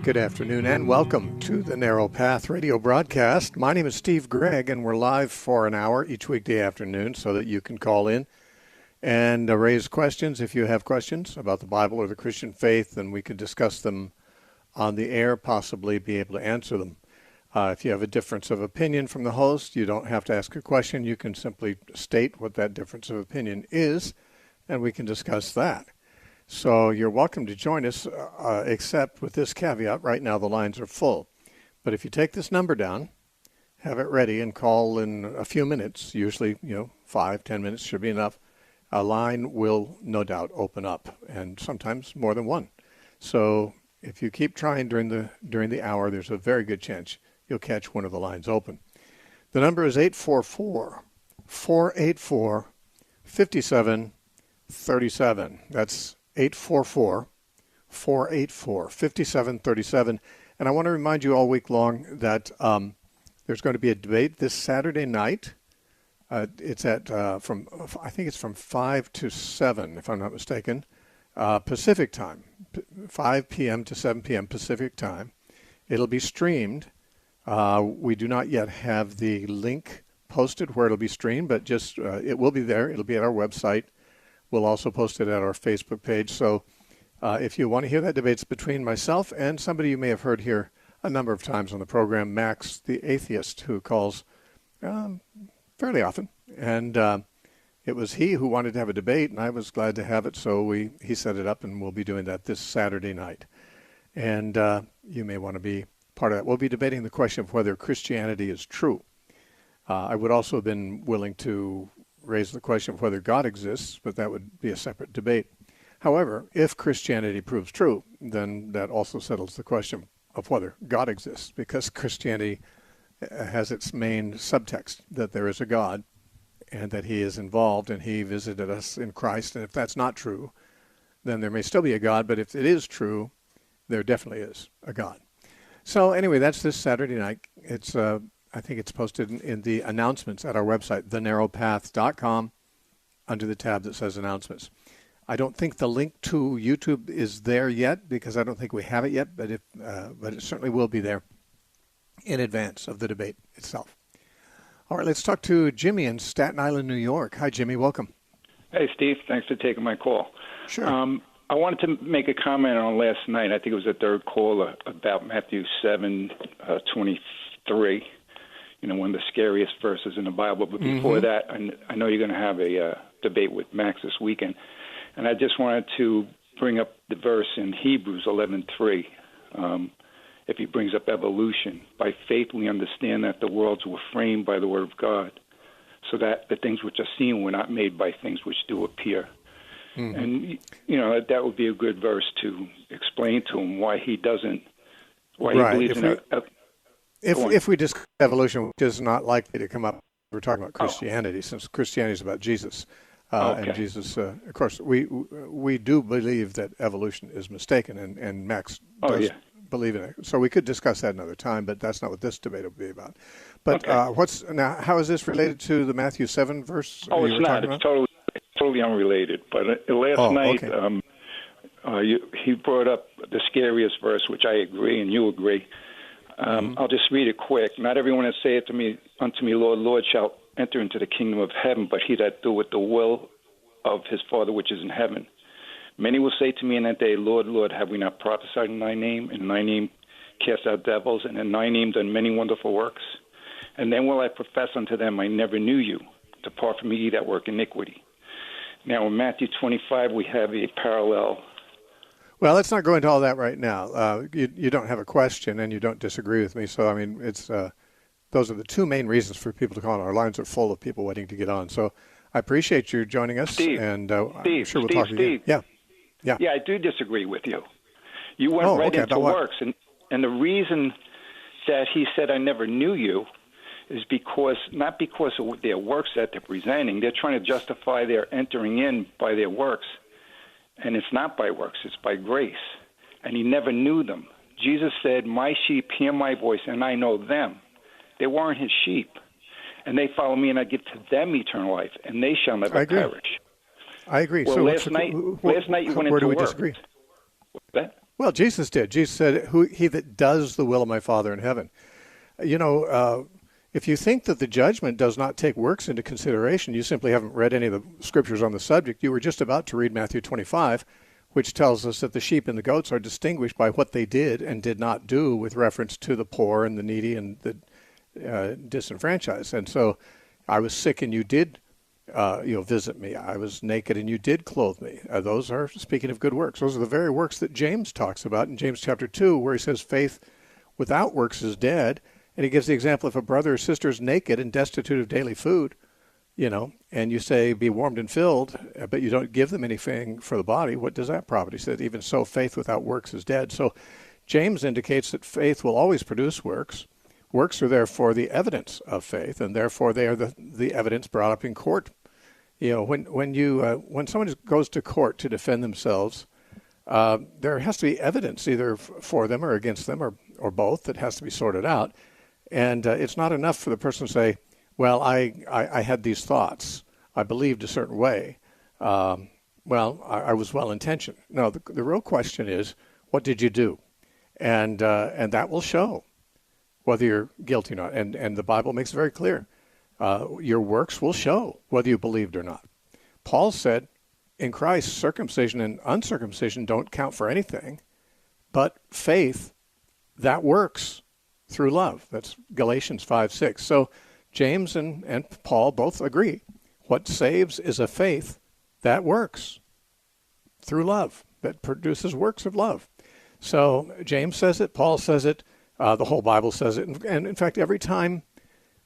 Good afternoon and welcome to the Narrow Path radio broadcast. My name is Steve Gregg, and we're live for an hour each weekday afternoon so that you can call in and raise questions. If you have questions about the Bible or the Christian faith, then we can discuss them on the air, possibly be able to answer them. If you have a difference of opinion from the host, you don't have to ask a question. You can simply state what that difference of opinion is, and we can discuss that. So you're welcome to join us, except with this caveat. Right now the lines are full. But if you take this number down, have it ready, and call in a few minutes, usually 5-10 minutes should be enough, a line will no doubt open up, and sometimes more than one. So if you keep trying during the hour, there's a very good chance you'll catch one of the lines open. The number is 844-484-5737. That's 844-484-5737. And I want to remind you all week long that there's going to be a debate this Saturday night. It's at from 5 to 7, if I'm not mistaken, Pacific time, 5 p.m. to 7 p.m. Pacific time. It'll be streamed. We do not yet have the link posted where it'll be streamed, but just it will be there. It'll be at our website. We'll also post it at our Facebook page. So if you want to hear that debate, it's between myself and somebody you may have heard here a number of times on the program, Max, the atheist, who calls fairly often. And it was he who wanted to have a debate, and I was glad to have it. So he set it up, and we'll be doing that this Saturday night. And you may want to be part of that. We'll be debating the question of whether Christianity is true. I would also have been willing to raise the question of whether God exists, but that would be a separate debate. However, if Christianity proves true, then that also settles the question of whether God exists, because Christianity has its main subtext that there is a God and that he is involved and he visited us in Christ. And if that's not true, then there may still be a God, but if it is true, there definitely is a God. So anyway, that's this Saturday night. It's I think it's posted in the announcements at our website, thenarrowpath.com, under the tab that says announcements. I don't think the link to YouTube is there yet because I don't think we have it yet, but it certainly will be there in advance of the debate itself. All right, let's talk to Jimmy in Staten Island, New York. Hi, Jimmy. Welcome. Hey, Steve. Thanks for taking my call. Sure. I wanted to make a comment on last night. I think it was the third caller about Matthew 7:23. One of the scariest verses in the Bible. But before that, I know you're going to have a debate with Max this weekend. And I just wanted to bring up the verse in Hebrews 11:3. If he brings up evolution, by faith we understand that the worlds were framed by the word of God, so that the things which are seen were not made by things which do appear. And, that would be a good verse to explain to him why he believes in it. If we discuss evolution, which is not likely to come up, we're talking about Christianity, since Christianity is about Jesus. And Jesus, of course, we do believe that evolution is mistaken, and Max does believe in it. So we could discuss that another time, but that's not what this debate will be about. But how is this related to the Matthew 7 verse? Oh, it's not. It's totally unrelated. But last night, he brought up the scariest verse, which I agree, and you agree. I'll just read it quick. Not everyone that saith unto me, Lord, Lord, shall enter into the kingdom of heaven, but he that doeth the will of his Father which is in heaven. Many will say to me in that day, Lord, Lord, have we not prophesied in thy name? In thy name cast out devils, and in thy name done many wonderful works? And then will I profess unto them, I never knew you. Depart from me, ye that work iniquity. Now in Matthew 25, we have a parallel. Well, let's not go into all that right now. You don't have a question, and you don't disagree with me. So, I mean, it's those are the two main reasons for people to call on. Our lines are full of people waiting to get on. So I appreciate you joining us. Steve, and I'm sure we'll talk again. Yeah, I do disagree with you. You went right into works. And the reason that he said, I never knew you, is not because of their works that they're presenting. They're trying to justify their entering in by their works. And it's not by works, it's by grace. And he never knew them. Jesus said, my sheep hear my voice, and I know them. They weren't his sheep. And they follow me, and I give to them eternal life, and they shall never perish. I agree. Well, so last night you went into where do we works. disagree? What's that? Well, Jesus did. Jesus said, he that does the will of my Father in heaven. If you think that the judgment does not take works into consideration, you simply haven't read any of the scriptures on the subject. You were just about to read Matthew 25, which tells us that the sheep and the goats are distinguished by what they did and did not do with reference to the poor and the needy and the disenfranchised. And so I was sick and you did visit me. I was naked and you did clothe me. Those are, speaking of good works, those are the very works that James talks about in James chapter 2, where he says faith without works is dead. And he gives the example, if a brother or sister is naked and destitute of daily food, and you say, be warmed and filled, but you don't give them anything for the body, what does that profit? He said, even so, faith without works is dead. So James indicates that faith will always produce works. Works are therefore the evidence of faith, and therefore they are the evidence brought up in court. When someone goes to court to defend themselves, there has to be evidence either for them or against them or both that has to be sorted out. And it's not enough for the person to say, well, I had these thoughts. I believed a certain way. I was well-intentioned. No, the real question is, what did you do? And that will show whether you're guilty or not. And the Bible makes it very clear. Your works will show whether you believed or not. Paul said, in Christ, circumcision and uncircumcision don't count for anything, but faith, that works through love. That's Galatians 5:6. So James and Paul both agree. What saves is a faith that works through love, that produces works of love. So James says it, Paul says it, the whole Bible says it. And in fact, every time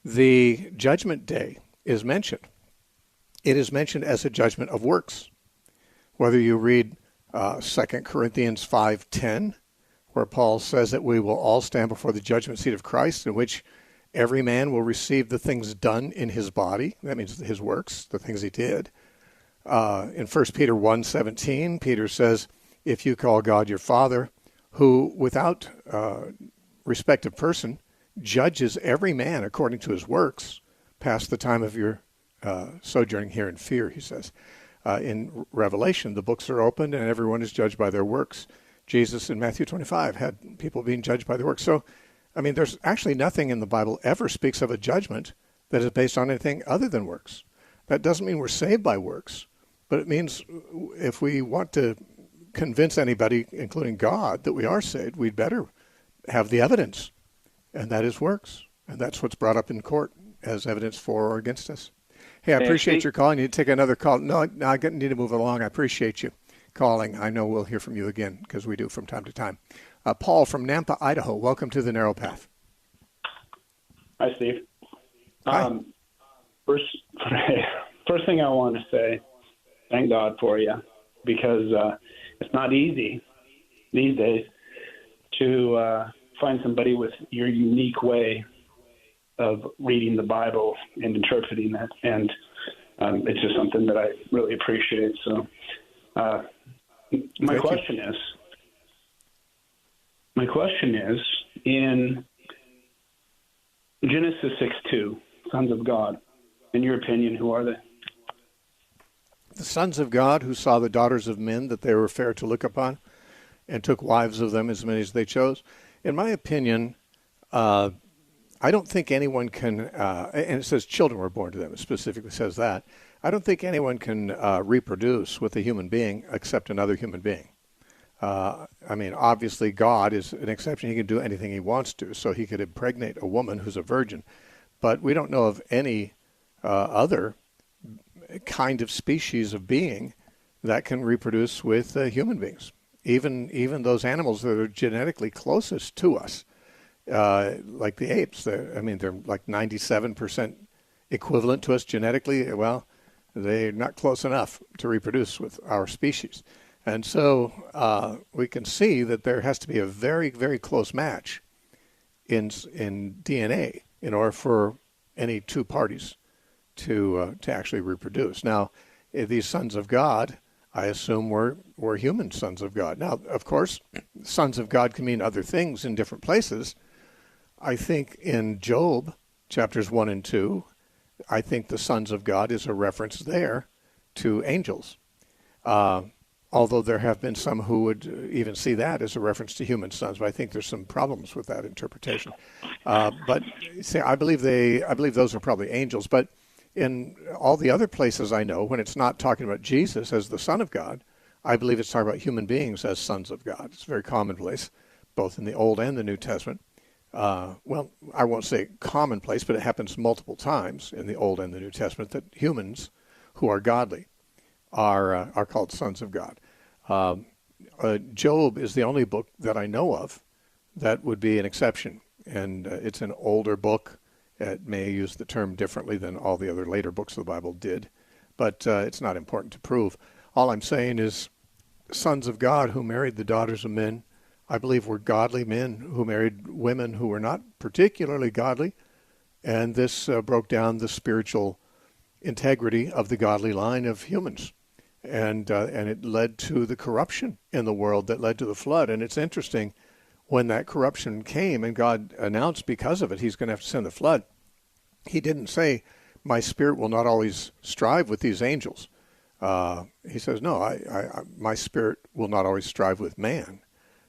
the judgment day is mentioned, it is mentioned as a judgment of works. Whether you read 2 Corinthians 5:10, where Paul says that we will all stand before the judgment seat of Christ, in which every man will receive the things done in his body. That means his works, the things he did. In 1 Peter 1:17, Peter says, if you call God your Father, who without respect of person judges every man according to his works, past the time of your sojourning here in fear, he says. In Revelation, the books are opened and everyone is judged by their works. Jesus in Matthew 25 had people being judged by their works. So, there's actually nothing in the Bible ever speaks of a judgment that is based on anything other than works. That doesn't mean we're saved by works, but it means if we want to convince anybody, including God, that we are saved, we'd better have the evidence, and that is works. And that's what's brought up in court as evidence for or against us. Hey, I appreciate your call. I need to take another call. No, I need to move along. I appreciate you calling. I know we'll hear from you again because we do from time to time. Paul from Nampa, Idaho. Welcome to the Narrow Path. Hi, Steve. Hi. First thing I want to say, thank God for you, because it's not easy these days to find somebody with your unique way of reading the Bible and interpreting it, and it's just something that I really appreciate. So my question is, in Genesis 6:2, sons of God, in your opinion, who are they? The sons of God who saw the daughters of men, that they were fair to look upon, and took wives of them, as many as they chose. In my opinion, I don't think anyone can, and it says children were born to them, it specifically says that. I don't think anyone can reproduce with a human being except another human being. Obviously God is an exception. He can do anything he wants to, so he could impregnate a woman who's a virgin. But we don't know of any other kind of species of being that can reproduce with human beings. Even those animals that are genetically closest to us, like the apes, they're like 97% equivalent to us genetically. Well, they're not close enough to reproduce with our species. And so we can see that there has to be a very, very close match in DNA in order for any two parties to actually reproduce. Now, these sons of God, I assume, were human sons of God. Now, of course, sons of God can mean other things in different places. I think in Job, chapters 1 and 2, I think the sons of God is a reference there to angels. although there have been some who would even see that as a reference to human sons, but I think there's some problems with that interpretation. But see, I believe those are probably angels. But in all the other places I know, when it's not talking about Jesus as the Son of God, I believe it's talking about human beings as sons of God. It's very commonplace, both in the Old and the New Testament. Well, I won't say commonplace, but it happens multiple times in the Old and the New Testament that humans who are godly are called sons of God. Job is the only book that I know of that would be an exception, and it's an older book. It may use the term differently than all the other later books of the Bible did, but it's not important to prove. All I'm saying is sons of God who married the daughters of men, I believe, were godly men who married women who were not particularly godly, and this broke down the spiritual integrity of the godly line of humans. And it led to the corruption in the world that led to the flood. And it's interesting, when that corruption came and God announced because of it he's going to have to send the flood, he didn't say, my spirit will not always strive with these angels. He says, no, my spirit will not always strive with man.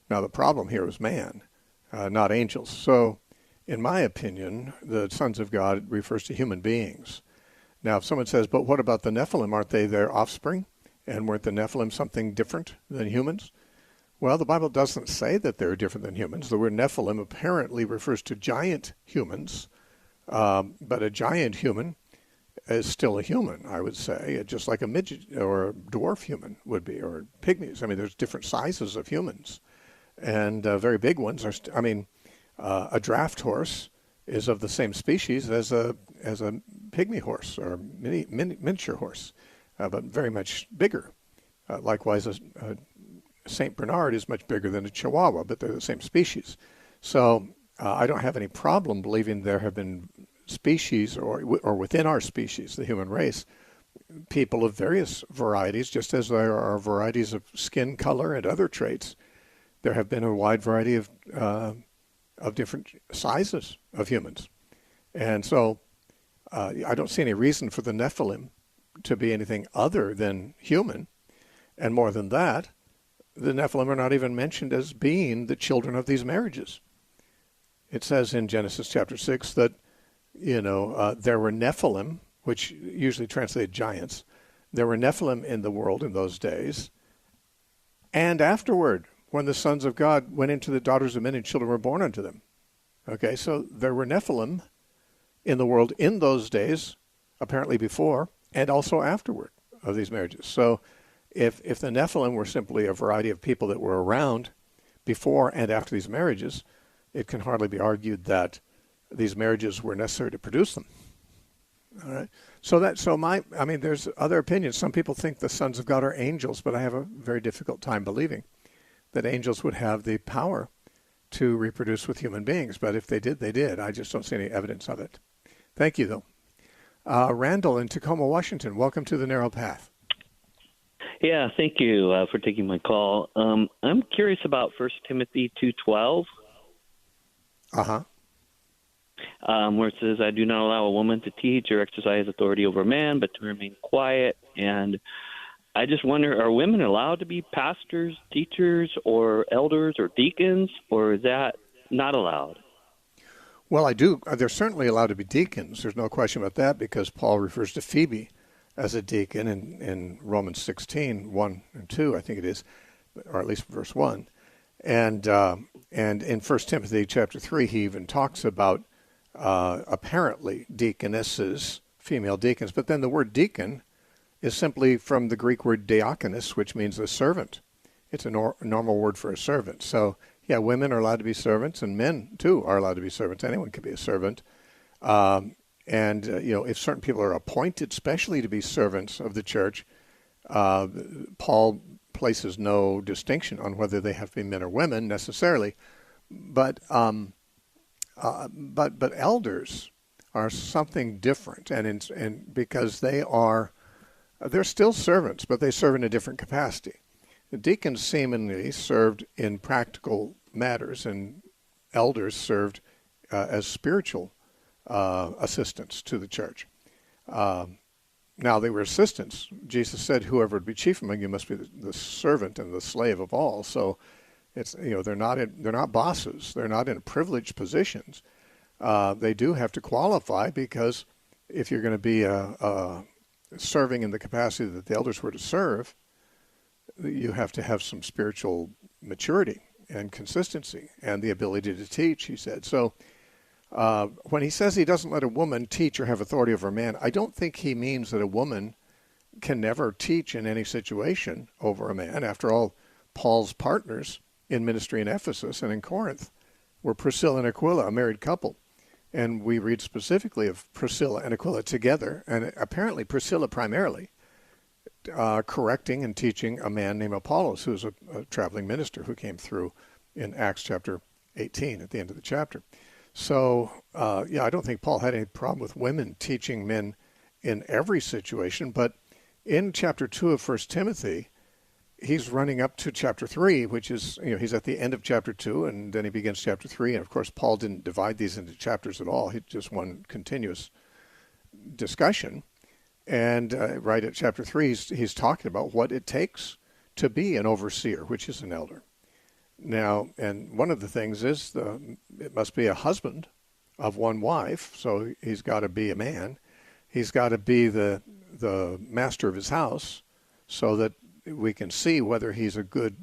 Now, the problem here was man, not angels. So, in my opinion, the sons of God refers to human beings. Now, if someone says, but what about the Nephilim? Aren't they their offspring? And weren't the Nephilim something different than humans? Well, the Bible doesn't say that they're different than humans. The word Nephilim apparently refers to giant humans, but a giant human is still a human, I would say, just like a midget or a dwarf human would be, or pygmies. I mean, there's different sizes of humans, and very big ones are. A draft horse is of the same species as a pygmy horse or miniature horse, but very much bigger. Likewise, a St. Bernard is much bigger than a Chihuahua, but they're the same species. So I don't have any problem believing there have been species or within our species, the human race, people of various varieties, just as there are varieties of skin color and other traits. There have been a wide variety of different sizes of humans. And so I don't see any reason for the Nephilim to be anything other than human. And more than that, the Nephilim are not even mentioned as being the children of these marriages. It says in Genesis chapter 6 that, there were Nephilim, which usually translated giants. There were Nephilim in the world in those days. And afterward, when the sons of God went into the daughters of men and children were born unto them. Okay, so there were Nephilim in the world in those days, apparently before, and also afterward of these marriages. So if the Nephilim were simply a variety of people that were around before and after these marriages, it can hardly be argued that these marriages were necessary to produce them. All right. There's other opinions. Some people think the sons of God are angels, but I have a very difficult time believing that angels would have the power to reproduce with human beings. But if they did, they did. I just don't see any evidence of it. Thank you, though. Randall in Tacoma, Washington, welcome to the Narrow Path. Yeah, thank you for taking my call. I'm curious about 1 Timothy 2:12. Uh-huh. Where it says, I do not allow a woman to teach or exercise authority over a man, but to remain quiet. And I just wonder, are women allowed to be pastors, teachers, or elders, or deacons, or is that not allowed? Well, I do. They're certainly allowed to be deacons. There's no question about that, because Paul refers to Phoebe as a deacon in Romans 16, 1 and 2, I think it is, or at least verse 1. And in 1 Timothy chapter 3, he even talks about apparently deaconesses, female deacons. But then the word deacon is simply from the Greek word diakonos, which means a servant. It's a normal word for a servant. So, yeah, women are allowed to be servants, and men, too, are allowed to be servants. Anyone can be a servant. If certain people are appointed specially to be servants of the church, Paul places no distinction on whether they have to be men or women necessarily. But elders are something different, and because they're still servants, but they serve in a different capacity. The deacons seemingly served in practical matters, and elders served as spiritual assistants to the church. Now they were assistants. Jesus said, "Whoever would be chief among you must be the servant and the slave of all." So it's they're not bosses. They're not in privileged positions. They do have to qualify, because if you're going to be serving in the capacity that the elders were to serve, you have to have some spiritual maturity and consistency and the ability to teach, he said. So when he says he doesn't let a woman teach or have authority over a man, I don't think he means that a woman can never teach in any situation over a man. After all, Paul's partners in ministry in Ephesus and in Corinth were Priscilla and Aquila, a married couple. And we read specifically of Priscilla and Aquila together, and apparently Priscilla primarily, correcting and teaching a man named Apollos, who was a traveling minister who came through in Acts chapter 18 at the end of the chapter. So, I don't think Paul had any problem with women teaching men in every situation, but in chapter 2 of 1 Timothy, he's running up to chapter 3, which is, he's at the end of chapter 2, and then he begins chapter 3. And of course, Paul didn't divide these into chapters at all. He just one continuous discussion. And right at chapter 3, he's talking about what it takes to be an overseer, which is an elder. Now, and one of the things is it must be a husband of one wife, so he's got to be a man. He's got to be the master of his house, so that we can see whether he's a good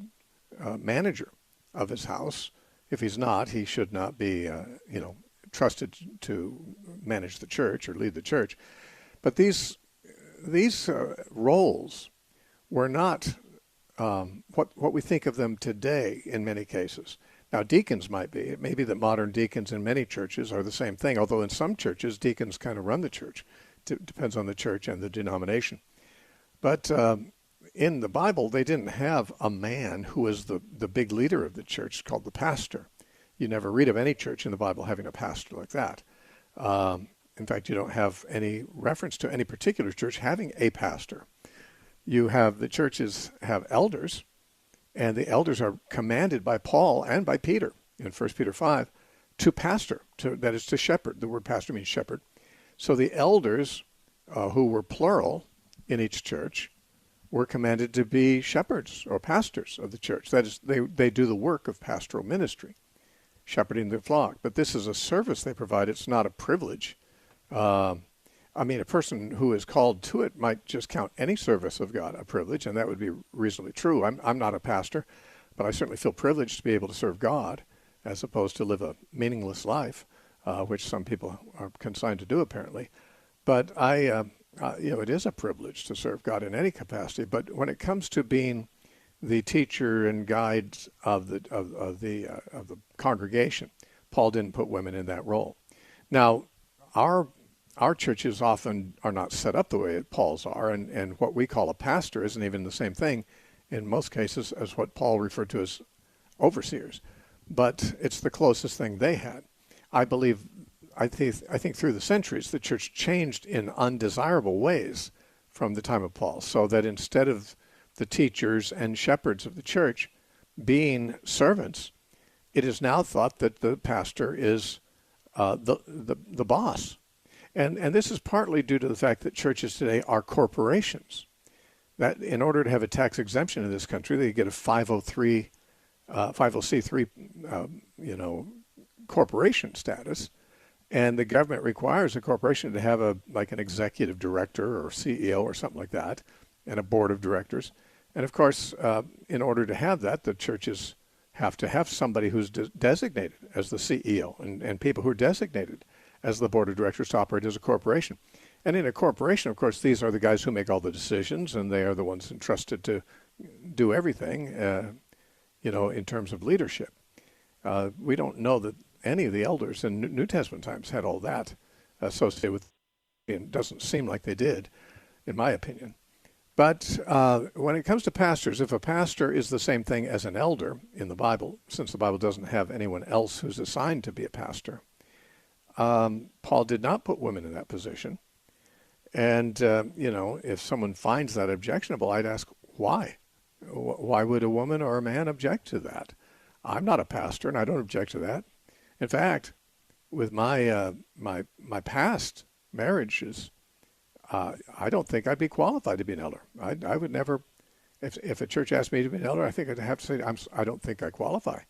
manager of his house. If he's not, he should not be, trusted to manage the church or lead the church. But these roles were not what we think of them today in many cases. Now, deacons might be. It may be that modern deacons in many churches are the same thing, although in some churches, deacons kind of run the church. It depends on the church and the denomination. But in the Bible, they didn't have a man who was the big leader of the church called the pastor. You never read of any church in the Bible having a pastor like that. In fact, you don't have any reference to any particular church having a pastor. The churches have elders, and the elders are commanded by Paul and by Peter in 1 Peter 5 to pastor, that is to shepherd. The word pastor means shepherd. So the elders, who were plural in each church, were commanded to be shepherds or pastors of the church. That is, they do the work of pastoral ministry, shepherding the flock. But this is a service they provide. It's not a privilege. A person who is called to it might just count any service of God a privilege, and that would be reasonably true. I'm not a pastor, but I certainly feel privileged to be able to serve God as opposed to live a meaningless life, which some people are consigned to do apparently. But it is a privilege to serve God in any capacity. But when it comes to being the teacher and guide of the congregation, Paul didn't put women in that role. Now, our churches often are not set up the way Paul's are, and what we call a pastor isn't even the same thing in most cases as what Paul referred to as overseers. But it's the closest thing they had. I think through the centuries, the church changed in undesirable ways from the time of Paul, so that instead of the teachers and shepherds of the church being servants, it is now thought that the pastor is the boss. And this is partly due to the fact that churches today are corporations. That in order to have a tax exemption in this country, they get a 503, 50C3, corporation status. And the government requires a corporation to have an executive director or CEO or something like that, and a board of directors. And of course, in order to have that, the churches have to have somebody who's designated as the CEO and people who are designated as the board of directors to operate as a corporation. And in a corporation, of course, these are the guys who make all the decisions, and they are the ones entrusted to do everything, in terms of leadership. We don't know that any of the elders in New Testament times had all that associated with it. It doesn't seem like they did, in my opinion. But when it comes to pastors, if a pastor is the same thing as an elder in the Bible, since the Bible doesn't have anyone else who's assigned to be a pastor, Paul did not put women in that position. And, if someone finds that objectionable, I'd ask, why? Why would a woman or a man object to that? I'm not a pastor, and I don't object to that. In fact, with my past marriages, I don't think I'd be qualified to be an elder. I would never, if a church asked me to be an elder, I think I'd have to say, I don't think I qualify.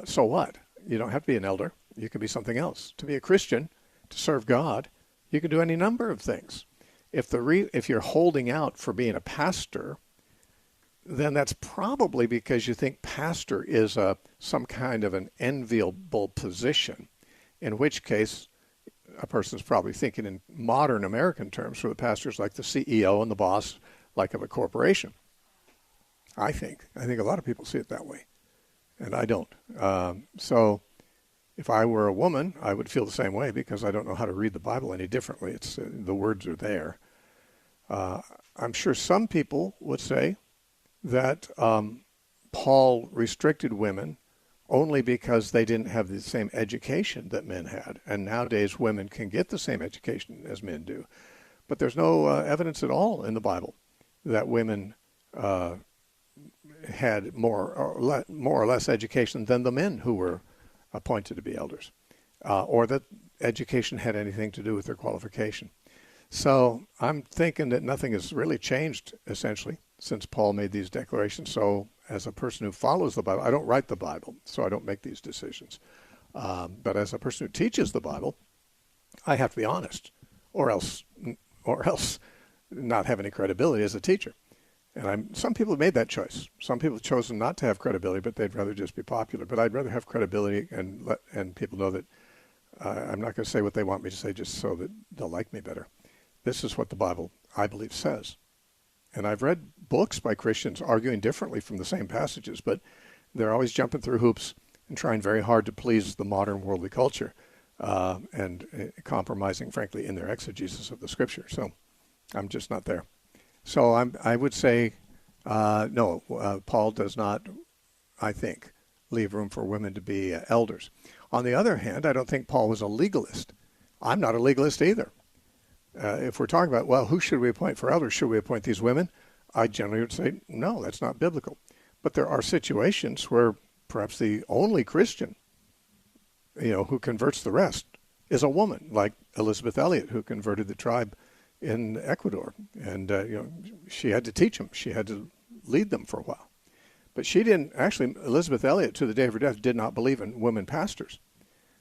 So what? You don't have to be an elder. You can be something else. To be a Christian, to serve God, you can do any number of things. If you're holding out for being a pastor, then that's probably because you think pastor is some kind of an enviable position, in which case a person's probably thinking in modern American terms, where the pastor's like the CEO and the boss, like of a corporation. I think a lot of people see it that way, and I don't. So if I were a woman, I would feel the same way, because I don't know how to read the Bible any differently. It's the words are there. I'm sure some people would say that Paul restricted women only because they didn't have the same education that men had. And nowadays women can get the same education as men do. But there's no evidence at all in the Bible that women had more or less education than the men who were appointed to be elders, or that education had anything to do with their qualification. So I'm thinking that nothing has really changed, essentially, since Paul made these declarations. So as a person who follows the Bible, I don't write the Bible, so I don't make these decisions. But as a person who teaches the Bible, I have to be honest, or else not have any credibility as a teacher. And some people have made that choice. Some people have chosen not to have credibility, but they'd rather just be popular. But I'd rather have credibility and people know that I'm not going to say what they want me to say just so that they'll like me better. This is what the Bible, I believe, says. And I've read books by Christians arguing differently from the same passages, but they're always jumping through hoops and trying very hard to please the modern worldly culture, and compromising, frankly, in their exegesis of the Scripture. So I'm just not there. So I would say, no, Paul does not, I think, leave room for women to be elders. On the other hand, I don't think Paul was a legalist. I'm not a legalist either. If we're talking about, well, who should we appoint for elders? Should we appoint these women? I generally would say, no, that's not biblical. But there are situations where perhaps the only Christian, who converts the rest is a woman, like Elizabeth Elliot, who converted the tribe in Ecuador. And, she had to teach them. She had to lead them for a while. But she didn't, actually, Elizabeth Elliot, to the day of her death, did not believe in women pastors.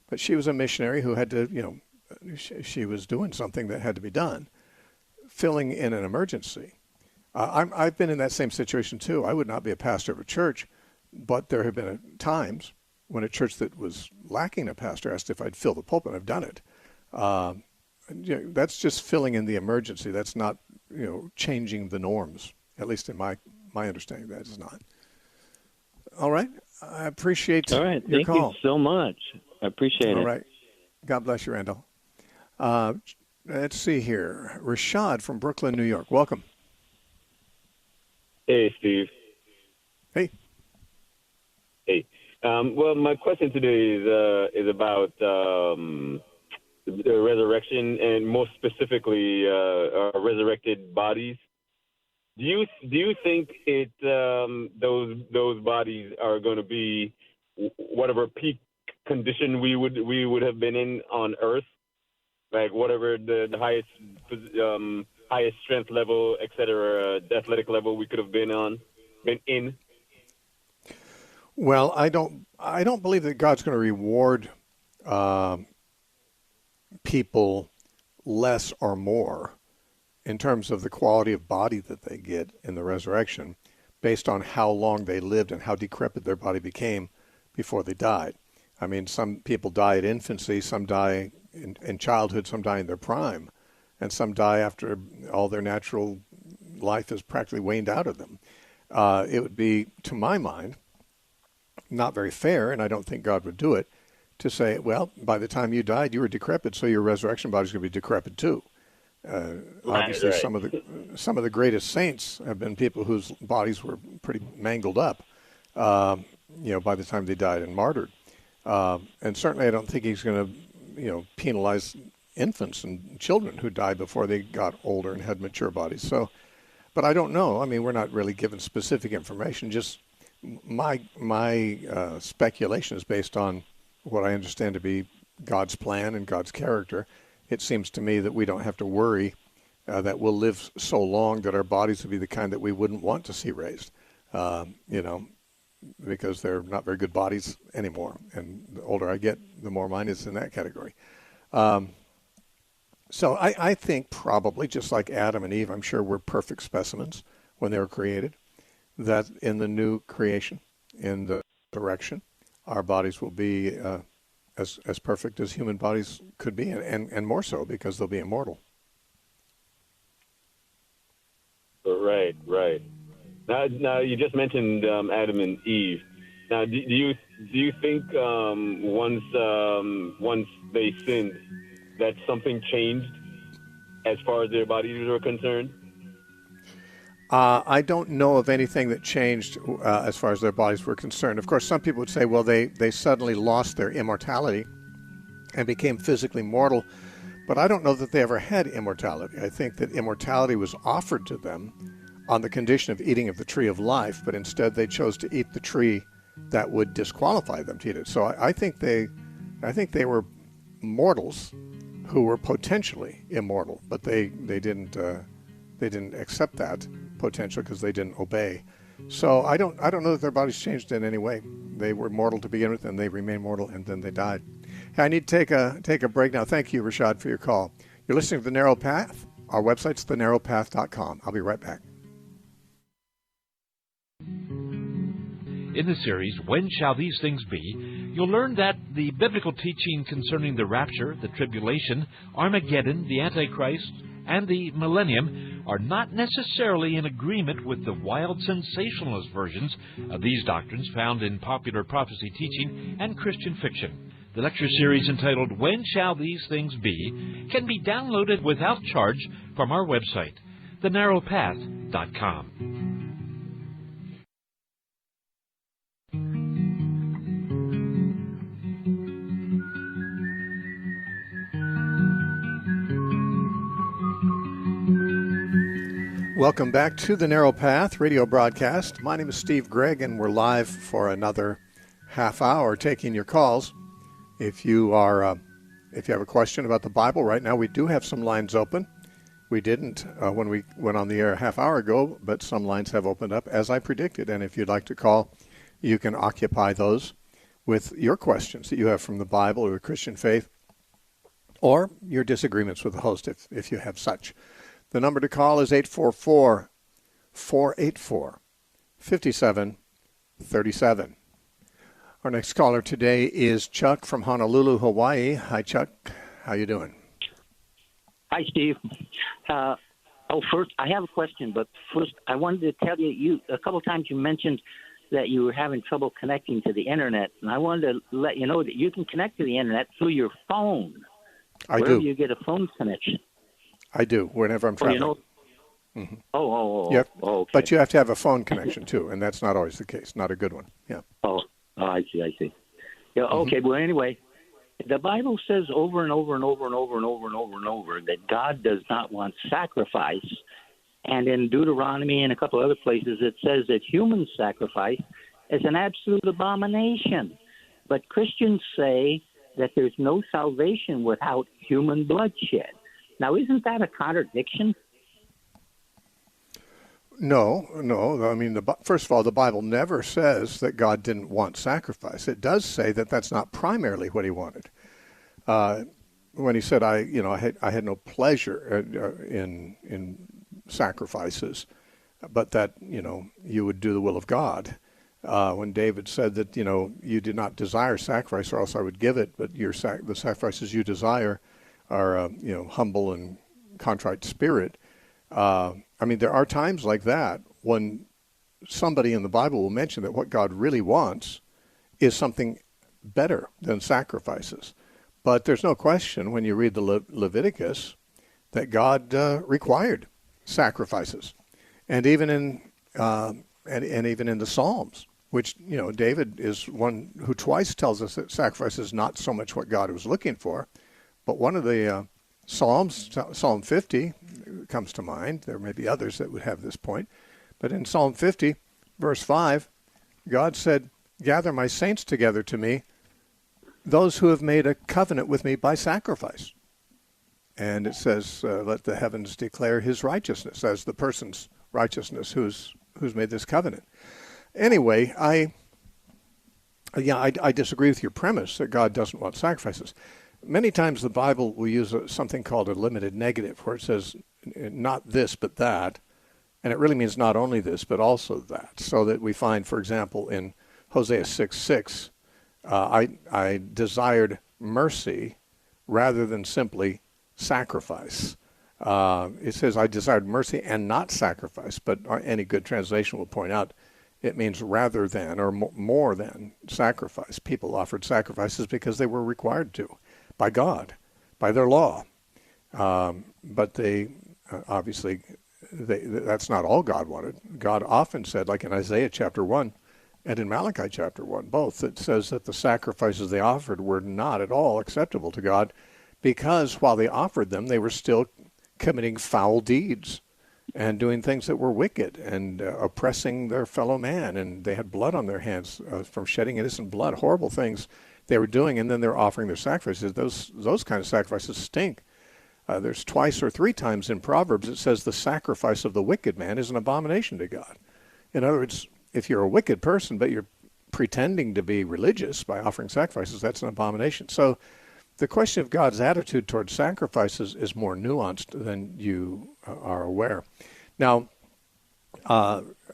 But she was a missionary who had to, she was doing something that had to be done, filling in an emergency. I've been in that same situation too. I would not be a pastor of a church, but there have been times when a church that was lacking a pastor asked if I'd fill the pulpit. I've done it. That's just filling in the emergency. That's not, changing the norms. At least in my understanding, that is not. All right. I appreciate your call. Thank you so much. I appreciate it. All right. God bless you, Randall. Let's see here. Rashad from Brooklyn, New York. Welcome. Hey, Steve. Hey. Hey. Well, my question today is about the resurrection, and more specifically, resurrected bodies. Do you think those bodies are going to be whatever peak condition we would have been in on Earth, like whatever the highest strength level, etc., the athletic level we could have been in? Well, I don't believe that God's going to reward people less or more in terms of the quality of body that they get in the resurrection, based on how long they lived and how decrepit their body became before they died. I mean, some people die at infancy, some die in childhood, some die in their prime, and some die after all their natural life is practically waned out of them. It would be, to my mind, not very fair, and I don't think God would do it, to say, well, by the time you died, you were decrepit, so your resurrection body is going to be decrepit too. Obviously, right. some of the greatest saints have been people whose bodies were pretty mangled up, by the time they died and martyred. And certainly, I don't think he's going to, penalize infants and children who died before they got older and had mature bodies. So, but I don't know. I mean, we're not really given specific information. Just my speculation is based on what I understand to be God's plan and God's character. It seems to me that we don't have to worry that we'll live so long that our bodies will be the kind that we wouldn't want to see raised, because they're not very good bodies anymore. And the older I get, the more mine is in that category. So I think probably, just like Adam and Eve, I'm sure we're perfect specimens when they were created, that in the new creation, in the resurrection, our bodies will be as perfect as human bodies could be, and more so because they'll be immortal. Right. Now you just mentioned Adam and Eve. Now, do you think once they sinned, that something changed as far as their bodies were concerned? I don't know of anything that changed as far as their bodies were concerned. Of course, some people would say, well, they suddenly lost their immortality and became physically mortal. But I don't know that they ever had immortality. I think that immortality was offered to them on the condition of eating of the tree of life, but instead they chose to eat the tree that would disqualify them to eat it. So I think they were mortals who were potentially immortal, but they didn't accept that potential because they didn't obey. So I don't know that their bodies changed in any way. They were mortal to begin with, and they remained mortal, and then they died. Hey, I need to take a break now. Thank you, Rashad, for your call. You're listening to The Narrow Path. Our website's thenarrowpath.com. I'll be right back. In the series, When Shall These Things Be?, you'll learn that the biblical teaching concerning the rapture, the tribulation, Armageddon, the Antichrist, and the millennium are not necessarily in agreement with the wild sensationalist versions of these doctrines found in popular prophecy teaching and Christian fiction. The lecture series entitled When Shall These Things Be? Can be downloaded without charge from our website, thenarrowpath.com. Welcome back to the Narrow Path radio broadcast. My name is Steve Gregg, and we're live for another half hour taking your calls. If you have a question about the Bible right now, we do have some lines open. We didn't when we went on the air a half hour ago, but some lines have opened up as I predicted. And if you'd like to call, you can occupy those with your questions that you have from the Bible or the Christian faith, or your disagreements with the host if you have such. The number to call is 844-484-5737. Our next caller today is Chuck from Honolulu, Hawaii. Hi, Chuck. How you doing? Hi, Steve. First, I have a question, but first I wanted to tell you a couple of times you mentioned that you were having trouble connecting to the Internet, and I wanted to let you know that you can connect to the Internet through your phone. Wherever you get a phone connection. I do, whenever I'm traveling. Mm-hmm. Oh. Yep. Oh, okay. But you have to have a phone connection, too, and that's not always the case. Not a good one. Yeah. Oh, I see. Yeah, okay, well, anyway, the Bible says over and over that God does not want sacrifice. And in Deuteronomy and a couple other places, it says that human sacrifice is an absolute abomination. But Christians say that there's no salvation without human bloodshed. Now, isn't that a contradiction? No. I mean, first of all, the Bible never says that God didn't want sacrifice. It does say that that's not primarily what he wanted. When he said, I had no pleasure in sacrifices, but that, you would do the will of God. When David said that, you did not desire sacrifice, or else I would give it, but the sacrifices you desire are, humble and contrite spirit. There are times like that when somebody in the Bible will mention that what God really wants is something better than sacrifices. But there's no question when you read the Leviticus that God required sacrifices, and even in even in the Psalms, which David is one who twice tells us that sacrifice is not so much what God was looking for. But one of the Psalms, Psalm 50, comes to mind. There may be others that would have this point. But in Psalm 50, verse 5, God said, "Gather my saints together to me, those who have made a covenant with me by sacrifice." And it says, let the heavens declare his righteousness as the person's righteousness who's made this covenant. Anyway, I disagree with your premise that God doesn't want sacrifices. Many times the Bible will use something called a limited negative, where it says not this but that, and it really means not only this but also that. So that we find, for example, in Hosea 6:6, I desired mercy rather than simply sacrifice. It says I desired mercy and not sacrifice, but any good translation will point out it means rather than or more than sacrifice. People offered sacrifices because they were required to by God, by their law. But they obviously, that's not all God wanted. God often said, like in Isaiah chapter 1 and in Malachi chapter 1, both, it says that the sacrifices they offered were not at all acceptable to God because while they offered them, they were still committing foul deeds and doing things that were wicked and oppressing their fellow man. And they had blood on their hands from shedding innocent blood, horrible things they were doing, and then they're offering their sacrifices. Those kind of sacrifices stink. There's twice or three times in Proverbs it says the sacrifice of the wicked man is an abomination to God. In other words, if you're a wicked person but you're pretending to be religious by offering sacrifices, that's an abomination. So the question of God's attitude towards sacrifices is more nuanced than you are aware. Now,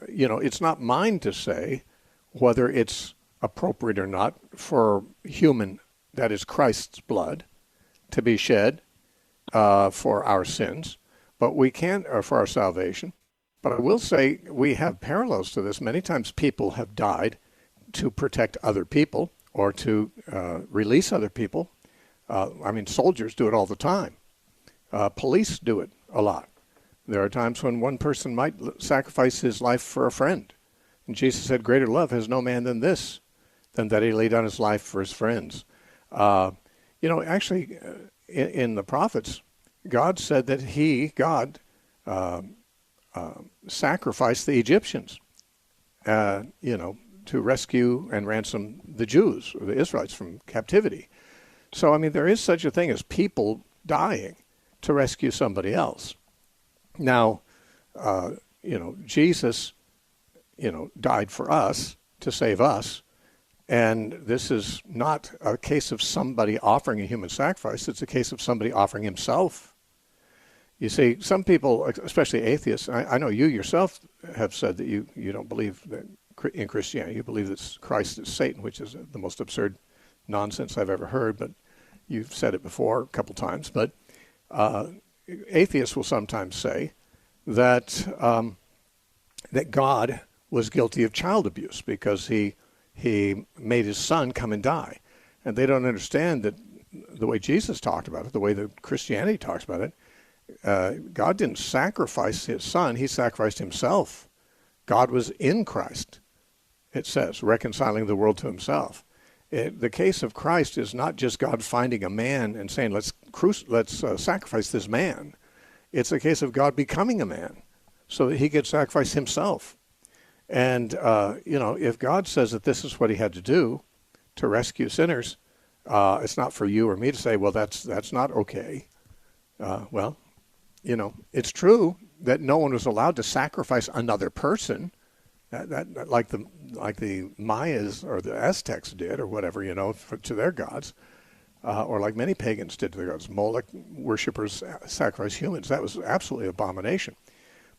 it's not mine to say whether it's appropriate or not for human, that is Christ's blood, to be shed for our sins, but we can, or for our salvation. But I will say we have parallels to this. Many times people have died to protect other people or to release other people. Soldiers do it all the time. Police do it a lot. There are times when one person might sacrifice his life for a friend. And Jesus said, greater love has no man than this, than that he laid down his life for his friends. Actually, in the prophets, God said that God sacrificed the Egyptians, to rescue and ransom the Jews, or the Israelites, from captivity. So, there is such a thing as people dying to rescue somebody else. Now, Jesus, died for us to save us. And this is not a case of somebody offering a human sacrifice. It's a case of somebody offering himself. You see, some people, especially atheists, I know you yourself have said that you don't believe that in Christianity. You believe that Christ is Satan, which is the most absurd nonsense I've ever heard, but you've said it before a couple times. But atheists will sometimes say that that God was guilty of child abuse because he made his son come and die. And they don't understand that the way Jesus talked about it, the way that Christianity talks about it, God didn't sacrifice his son, he sacrificed himself. God was in Christ, it says, reconciling the world to himself. The case of Christ is not just God finding a man and saying, let's sacrifice this man. It's a case of God becoming a man so that he could sacrifice himself. And, if God says that this is what he had to do to rescue sinners, it's not for you or me to say, well, that's not okay. It's true that no one was allowed to sacrifice another person, that like the Mayas or the Aztecs did, or whatever, to their gods, or like many pagans did to their gods. Moloch worshippers sacrifice humans. That was absolutely abomination.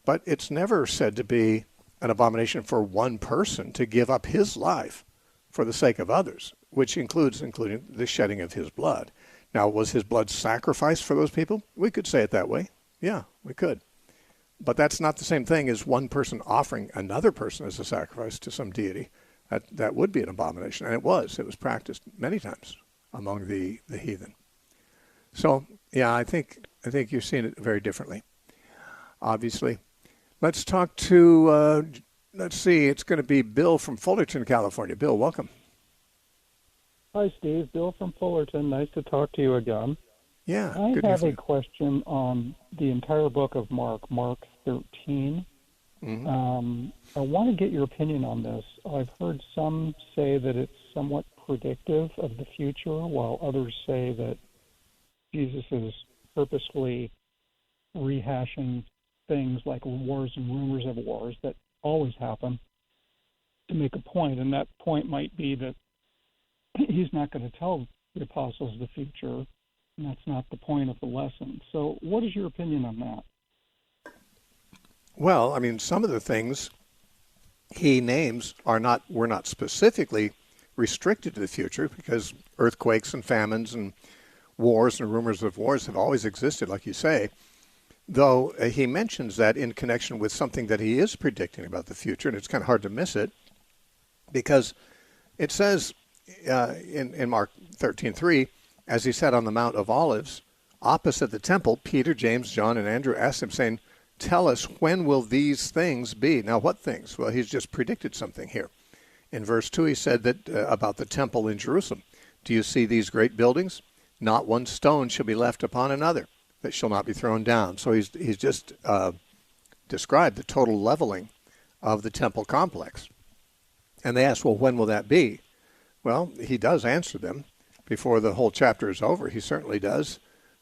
But it's never said to be an abomination for one person to give up his life for the sake of others, which including the shedding of his blood. Now, was his blood sacrificed for those people? We could say it that way. Yeah, we could. But that's not the same thing as one person offering another person as a sacrifice to some deity. That would be an abomination, and it was practiced many times among the heathen. So, yeah, I think you're seeing it very differently, obviously. Let's talk to, it's going to be Bill from Fullerton, California. Bill, welcome. Hi, Steve. Bill from Fullerton. Nice to talk to you again. Yeah. I have a question on the entire book of Mark 13. Mm-hmm. I want to get your opinion on this. I've heard some say that it's somewhat predictive of the future, while others say that Jesus' purposefully rehashing things like wars and rumors of wars that always happen to make a point, and that point might be that he's not going to tell the apostles the future, and that's not the point of the lesson. So what is your opinion on that? Well, I mean, some of the things he names were not specifically restricted to the future, because earthquakes and famines and wars and rumors of wars have always existed, like you say, though he mentions that in connection with something that he is predicting about the future, and it's kind of hard to miss it, because it says in Mark 13:3, as he sat on the Mount of Olives, opposite the temple, Peter, James, John, and Andrew asked him, saying, "Tell us, when will these things be?" Now, what things? Well, he's just predicted something here. In verse 2, he said that about the temple in Jerusalem. "Do you see these great buildings? Not one stone shall be left upon another that shall not be thrown down." So he's just described the total leveling of the temple complex. And they ask, well, when will that be? Well, he does answer them before the whole chapter is over. He certainly does.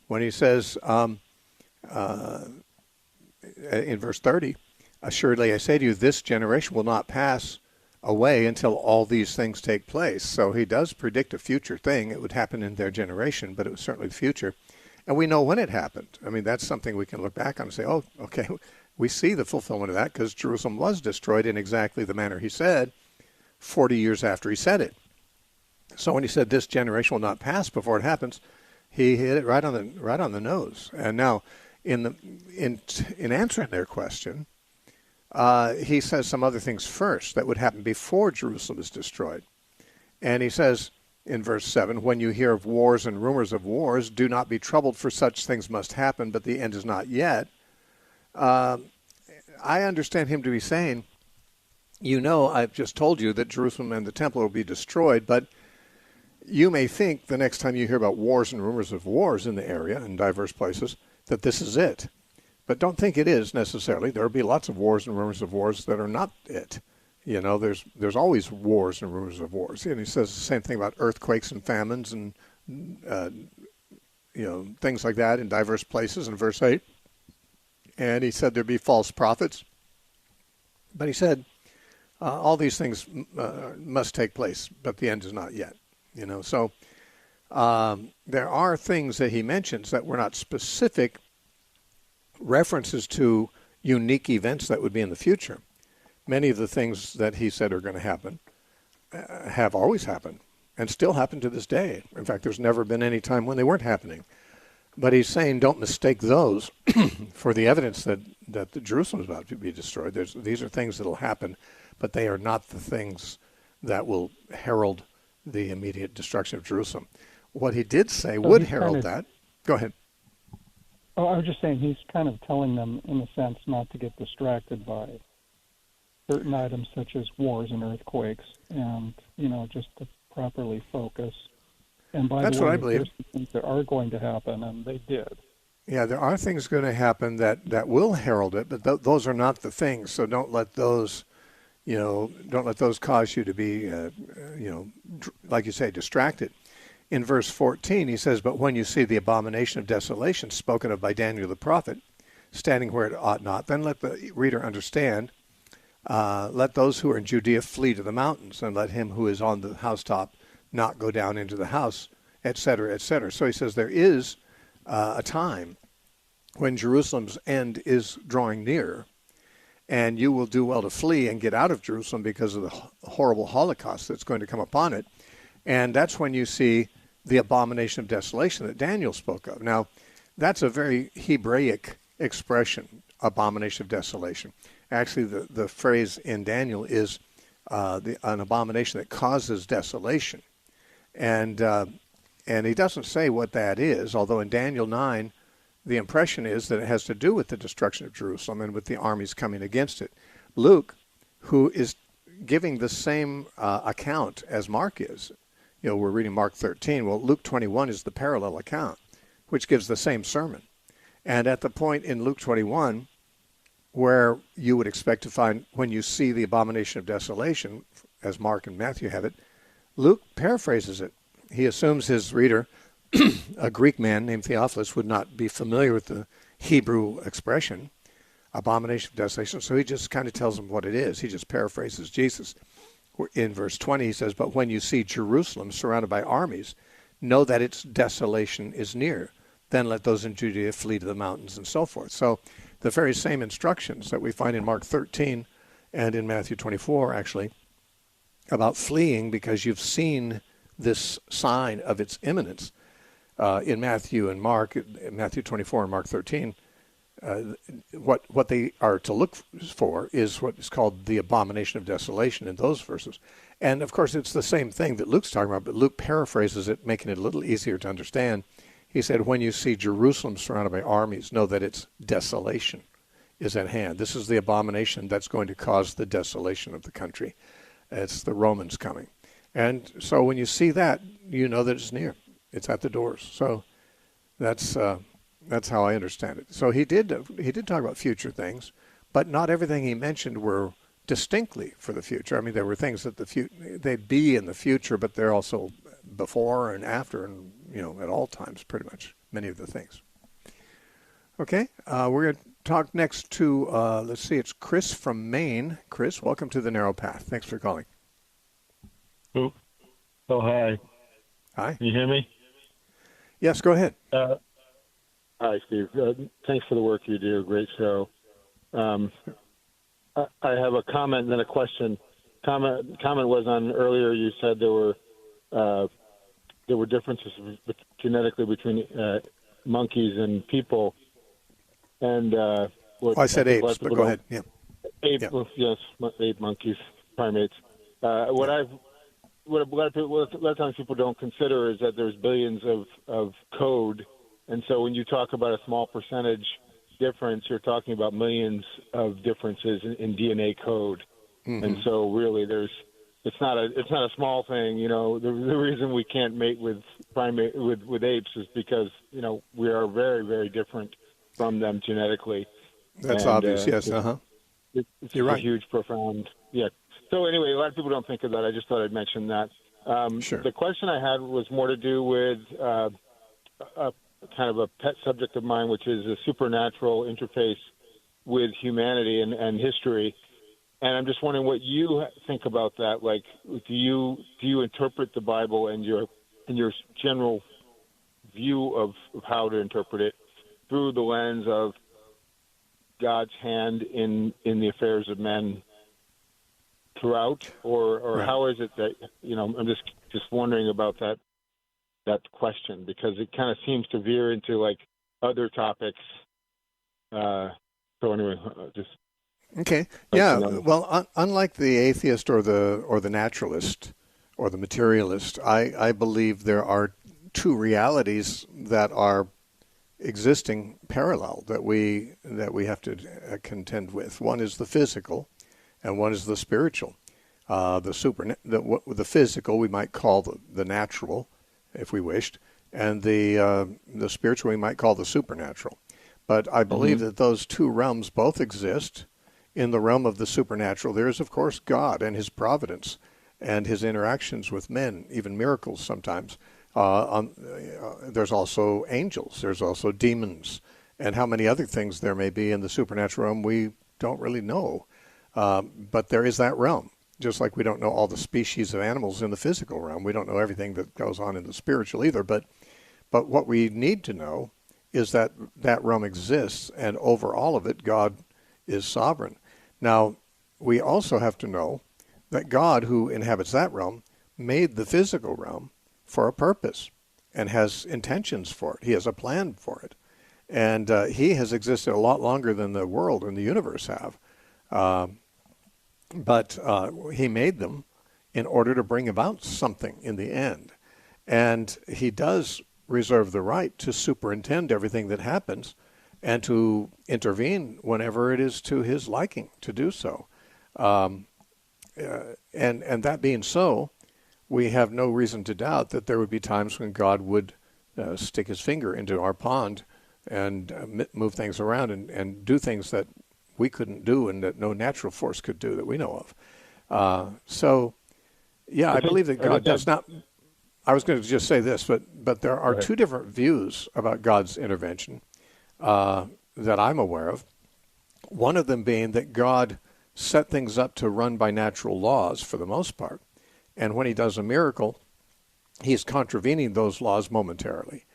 When he says in verse 30, "Assuredly I say to you, this generation will not pass away until all these things take place." So he does predict a future thing. It would happen in their generation, but it was certainly the future. And we know when it happened. I mean, that's something we can look back on and say, oh, okay, we see the fulfillment of that, because Jerusalem was destroyed in exactly the manner he said 40 years after he said it. So when he said this generation will not pass before it happens, he hit it right on the nose. And now, in answering their question, he says some other things first that would happen before Jerusalem is destroyed. And he says in verse 7, "When you hear of wars and rumors of wars, do not be troubled, for such things must happen, but the end is not yet." I understand him to be saying, I've just told you that Jerusalem and the temple will be destroyed, but you may think the next time you hear about wars and rumors of wars in the area, in diverse places, that this is it. But don't think it is necessarily. There will be lots of wars and rumors of wars that are not it. There's always wars and rumors of wars. And he says the same thing about earthquakes and famines and things like that in diverse places in verse 8. And he said there'd be false prophets. But he said all these things must take place, but the end is not yet. So there are things that he mentions that were not specific references to unique events that would be in the future. Many of the things that he said are going to happen have always happened and still happen to this day. In fact, there's never been any time when they weren't happening. But he's saying don't mistake those for the evidence that the Jerusalem is about to be destroyed. These are things that will happen, but they are not the things that will herald the immediate destruction of Jerusalem. What he did say would herald that. Go ahead. Oh, I was just saying he's kind of telling them, in a sense, not to get distracted by certain items such as wars and earthquakes, and just to properly focus. And by That's the way, what I believe. there's some things that are going to happen, and they did. Yeah, there are things going to happen that will herald it, but those are not the things. So don't let those, cause you to be, like you say, distracted. In verse 14, he says, "But when you see the abomination of desolation spoken of by Daniel the prophet, standing where it ought not, then let the reader understand. Let those who are in Judea flee to the mountains, and let him who is on the housetop not go down into the house," etc., etc. So he says there is a time when Jerusalem's end is drawing near, and you will do well to flee and get out of Jerusalem because of the horrible Holocaust that's going to come upon it. And that's when you see the abomination of desolation that Daniel spoke of. Now, that's a very Hebraic expression, abomination of desolation. Actually, the phrase in Daniel is an abomination that causes desolation. And he doesn't say what that is, although in Daniel 9, the impression is that it has to do with the destruction of Jerusalem and with the armies coming against it. Luke, who is giving the same account as Mark is, we're reading Mark 13. Well, Luke 21 is the parallel account, which gives the same sermon. And at the point in Luke 21 where you would expect to find when you see the abomination of desolation, as Mark and Matthew have it, Luke paraphrases it. He assumes his reader a Greek man named Theophilus would not be familiar with the Hebrew expression, abomination of desolation, so he just kind of tells them what it is. He just paraphrases Jesus. In verse 20, he says, "But when you see Jerusalem surrounded by armies, know that its desolation is near. Then let those in Judea flee to the mountains," and so forth. So the very same instructions that we find in Mark 13 and in Matthew 24, actually, about fleeing because you've seen this sign of its imminence. In Matthew and Mark, Matthew 24 and Mark 13, what they are to look for is what is called the abomination of desolation in those verses. And, of course, it's the same thing that Luke's talking about, but Luke paraphrases it, making it a little easier to understand. He said, when you see Jerusalem surrounded by armies, know that its desolation is at hand. This is the abomination that's going to cause the desolation of the country. It's the Romans coming. And so when you see that, you know that it's near. It's at the doors. So that's how I understand it. So he did talk about future things, but not everything he mentioned were distinctly for the future. I mean, there were things that they'd be in the future, but they're also before and after, and at all times, pretty much many of the things. Okay, we're going to talk next to let's see, it's Chris from Maine. Chris, welcome to the Narrow Path. Thanks for calling. Oh, hi. Hi. Can you hear me? Yes, go ahead. Hi, Steve. Thanks for the work you do. Great show. I have a comment and then a question. Comment was on earlier. You said there were differences genetically between monkeys and people. And I said apes, but go ahead. Yeah. Yes, ape monkeys, primates. What a lot of times people don't consider is that there's billions of code. And so when you talk about a small percentage difference, you're talking about millions of differences in DNA code. Mm-hmm. And so really it's not a small thing. The reason we can't mate with apes is because, we are very, very different from them genetically. That's obvious, yes. It's you're right. Huge, profound, yeah. So anyway, a lot of people don't think of that. I just thought I'd mention that. Sure. The question I had was more to do with kind of a pet subject of mine, which is a supernatural interface with humanity and history. And I'm just wondering what you think about that. Like, do you interpret the Bible and your general view of how to interpret it through the lens of God's hand in the affairs of men throughout, or right. How is it that I'm just wondering about that question, because it kind of seems to veer into like other topics. So anyway, just okay, yeah. Well, unlike the atheist or the naturalist or the materialist, I believe there are two realities that are existing parallel that we have to contend with. One is the physical, and one is the spiritual. The physical we might call the natural, if we wished, and the spiritual we might call the supernatural. But I believe that those two realms both exist. In the realm of the supernatural, there is, of course, God and his providence and his interactions with men, even miracles sometimes. There's also angels. There's also demons. And how many other things there may be in the supernatural realm, we don't really know. But there is that realm. Just like we don't know all the species of animals in the physical realm. We don't know everything that goes on in the spiritual either. But what we need to know is that realm exists, and over all of it, God is sovereign. Now, we also have to know that God, who inhabits that realm, made the physical realm for a purpose and has intentions for it. He has a plan for it. And he has existed a lot longer than the world and the universe have. But he made them in order to bring about something in the end. And he does reserve the right to superintend everything that happens and to intervene whenever it is to his liking to do so. And that being so, we have no reason to doubt that there would be times when God would stick his finger into our pond and move things around and do things that we couldn't do and that no natural force could do that we know of. I believe that God does not... I was going to just say this, but there are two different views about God's intervention that I'm aware of. One of them being that God set things up to run by natural laws for the most part. And when he does a miracle, he's contravening those laws momentarily.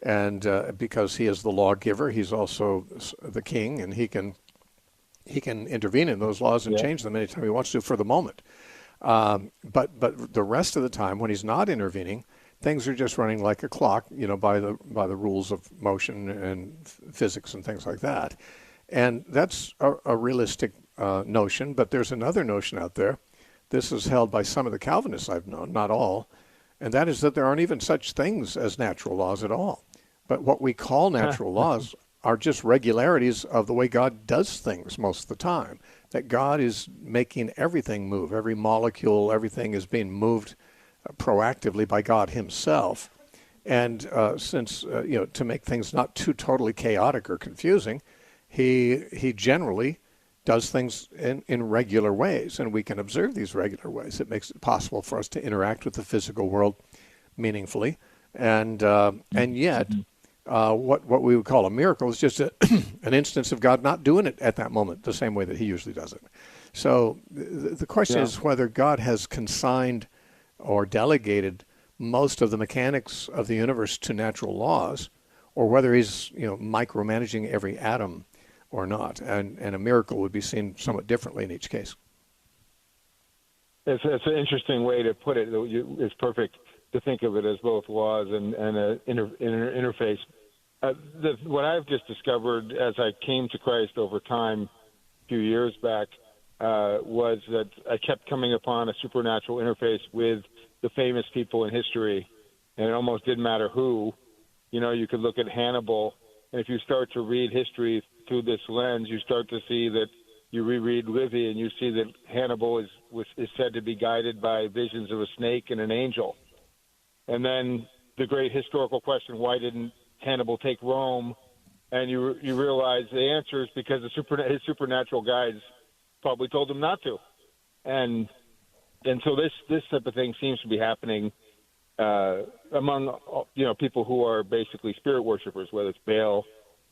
And because he is the lawgiver, he's also the king, and he can intervene in those laws and change them anytime he wants to for the moment. But the rest of the time, when he's not intervening, things are just running like a clock, by the rules of motion and physics and things like that. And that's a realistic notion. But there's another notion out there. This is held by some of the Calvinists I've known, not all, and that is that there aren't even such things as natural laws at all. But what we call natural laws are just regularities of the way God does things most of the time, that God is making everything move. Every molecule, everything is being moved proactively by God himself. And since, to make things not too totally chaotic or confusing, he generally does things in regular ways, and we can observe these regular ways. It makes it possible for us to interact with the physical world meaningfully. And yet, what we would call a miracle is just an instance of God not doing it at that moment the same way that he usually does it. So the question is whether God has consigned or delegated most of the mechanics of the universe to natural laws, or whether he's micromanaging every atom or not. And a miracle would be seen somewhat differently in each case. It's an interesting way to put it. It's perfect to think of it as both laws and an interface. What I've just discovered as I came to Christ over time, a few years back, was that I kept coming upon a supernatural interface with the famous people in history, and it almost didn't matter who. You could look at Hannibal, and if you start to read history through this lens, you start to see that you reread Livy, and you see that Hannibal is said to be guided by visions of a snake and an angel. And then the great historical question, why didn't Hannibal take Rome? And you realize the answer is because his supernatural guides probably told him not to. And so this type of thing seems to be happening among people who are basically spirit worshipers, whether it's Baal,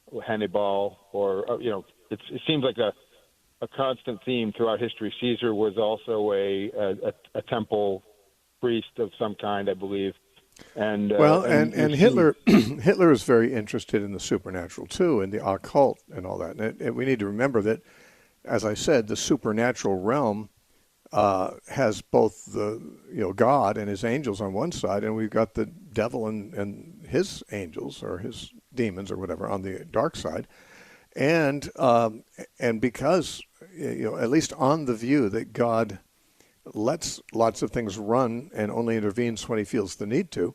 or Hannibal, or it seems like a constant theme throughout history. Caesar was also a temple priest of some kind, I believe. And Hitler Hitler is very interested in the supernatural too, and the occult and all that. And we need to remember that, as I said, the supernatural realm has both the God and his angels on one side, and we've got the devil and his angels or his demons or whatever on the dark side. And because at least on the view that God lets lots of things run and only intervenes when he feels the need to,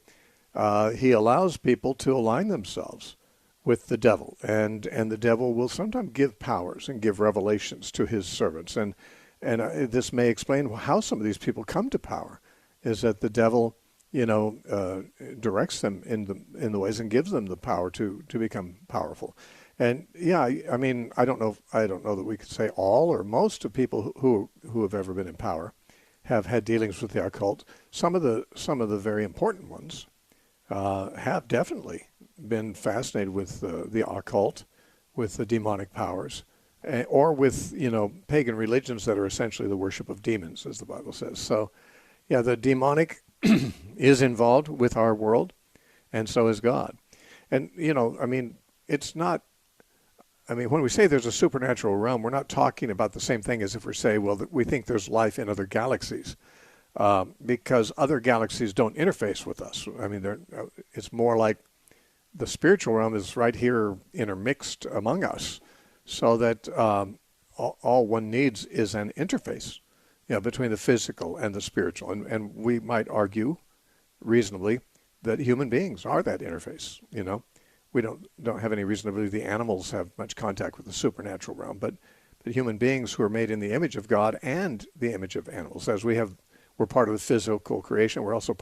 he allows people to align themselves with the devil, and the devil will sometimes give powers and give revelations to his servants, and this may explain how some of these people come to power, is that the devil directs them in the ways and gives them the power to become powerful. And I mean, I don't know that we could say all or most of people who have ever been in power have had dealings with the occult. Some of the very important ones have definitely been fascinated with the occult, with the demonic powers, or with pagan religions that are essentially the worship of demons, as the Bible says. So, the demonic is involved with our world, and so is God. And I mean, it's not. I mean, when we say there's a supernatural realm, we're not talking about the same thing as if we say, well, we think there's life in other galaxies, because other galaxies don't interface with us. I mean, it's more like the spiritual realm is right here intermixed among us, so that all one needs is an interface, between the physical and the spiritual. And we might argue reasonably that human beings are that interface, We don't have any reason to believe the animals have much contact with the supernatural realm, but human beings who are made in the image of God and the image of animals, as we're part of the physical creation, we're also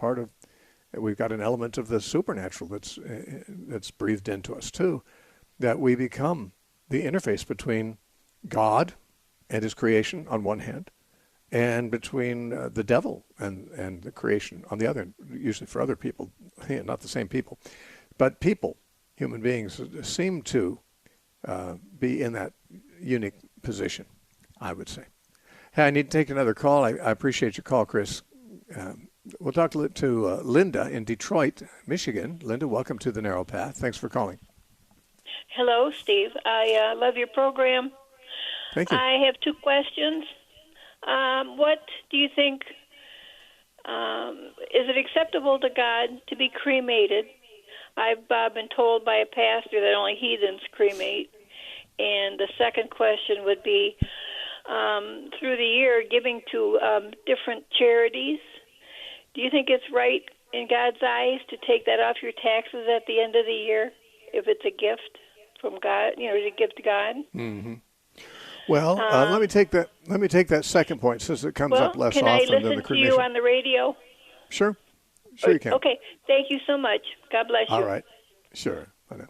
we've got an element of the supernatural that's breathed into us too, that we become the interface between God and his creation on one hand, and between the devil and the creation on the other, usually for other people, not the same people. But people, human beings, seem to be in that unique position, I would say. Hey, I need to take another call. I appreciate your call, Chris. We'll talk to Linda in Detroit, Michigan. Linda, welcome to The Narrow Path. Thanks for calling. Hello, Steve. I love your program. Thank you. I have two questions. What do you think, is it acceptable to God to be cremated? I've been told by a pastor that only heathens cremate. And the second question would be, through the year, giving to different charities, do you think it's right in God's eyes to take that off your taxes at the end of the year if it's a gift from God, to give to God? Mm-hmm. Well, let me take that second point since it comes up less often than the cremation. Can I listen to you on the radio? Sure you can. Okay, thank you so much. God bless you. All right, sure. I know.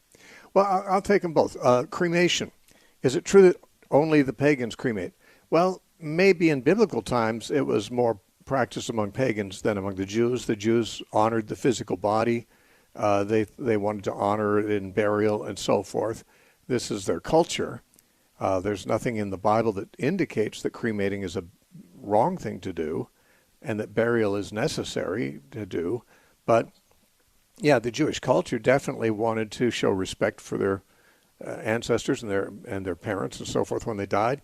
Well, I'll take them both. Cremation. Is it true that only the pagans cremate? Well, maybe in biblical times it was more practiced among pagans than among the Jews. The Jews honored the physical body. They wanted to honor it in burial and so forth. This is their culture. There's nothing in the Bible that indicates that cremating is a wrong thing to do and that burial is necessary to do. But, yeah, the Jewish culture definitely wanted to show respect for their ancestors and their parents and so forth when they died.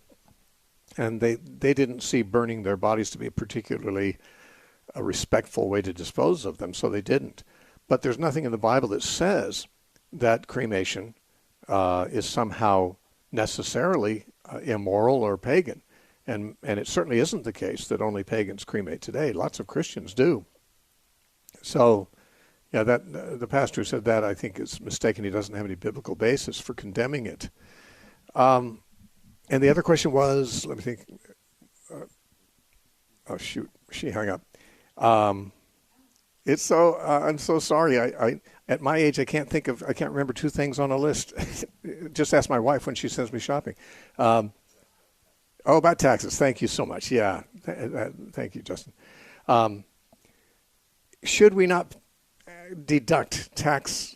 And they didn't see burning their bodies to be a particularly respectful way to dispose of them, so they didn't. But there's nothing in the Bible that says that cremation is somehow necessarily immoral or pagan. And it certainly isn't the case that only pagans cremate today. Lots of Christians do. So, yeah, that the pastor who said that, I think, is mistaken. He doesn't have any biblical basis for condemning it. And the other question was, let me think. Oh, shoot, she hung up. It's so, I'm so sorry. I at my age, I can't remember two things on a list. Just ask my wife when she sends me shopping. About taxes. Thank you so much. Yeah. Thank you, Justin. Should we not deduct tax,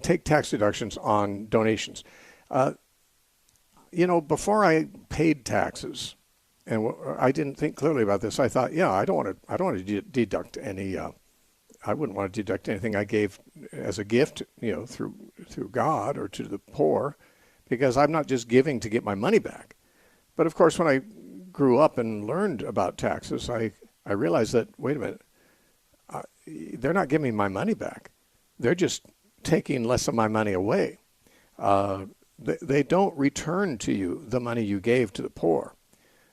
take tax deductions on donations? Before I paid taxes, and I didn't think clearly about this, I thought, I don't want to deduct any. I wouldn't want to deduct anything I gave as a gift, through God or to the poor, because I'm not just giving to get my money back. But of course, when I grew up and learned about taxes, I realized that, wait a minute, they're not giving me my money back. They're just taking less of my money away. They don't return to you the money you gave to the poor.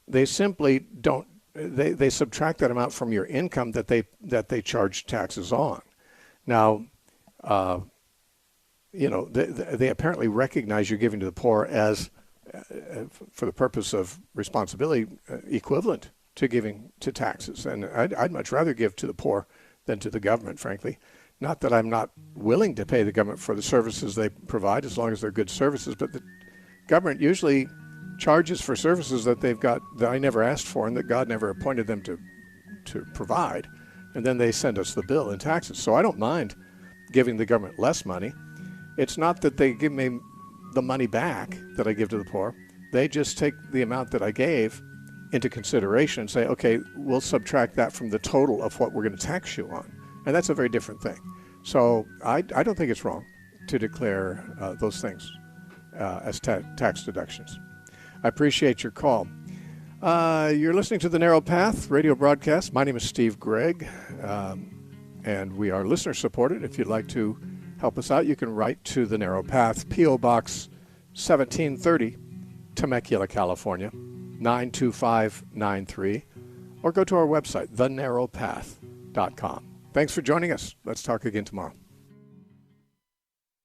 They simply don't. They subtract that amount from your income that they charge taxes on. Now, they apparently recognize you're giving to the poor as, for the purpose of responsibility, equivalent to giving to taxes. And I'd much rather give to the poor than to the government, frankly. Not that I'm not willing to pay the government for the services they provide, as long as they're good services, but the government usually charges for services that they've got that I never asked for and that God never appointed them to provide. And then they send us the bill in taxes. So I don't mind giving the government less money. It's not that they give me the money back that I give to the poor. They just take the amount that I gave into consideration and say, okay, we'll subtract that from the total of what we're going to tax you on. And that's a very different thing. So I don't think it's wrong to declare those things as tax deductions. I appreciate your call. You're listening to The Narrow Path radio broadcast. My name is Steve Gregg, and we are listener-supported. If you'd like to help us out, you can write to The Narrow Path, P.O. Box 1730, Temecula, California, 92593, or go to our website, thenarrowpath.com. Thanks for joining us. Let's talk again tomorrow.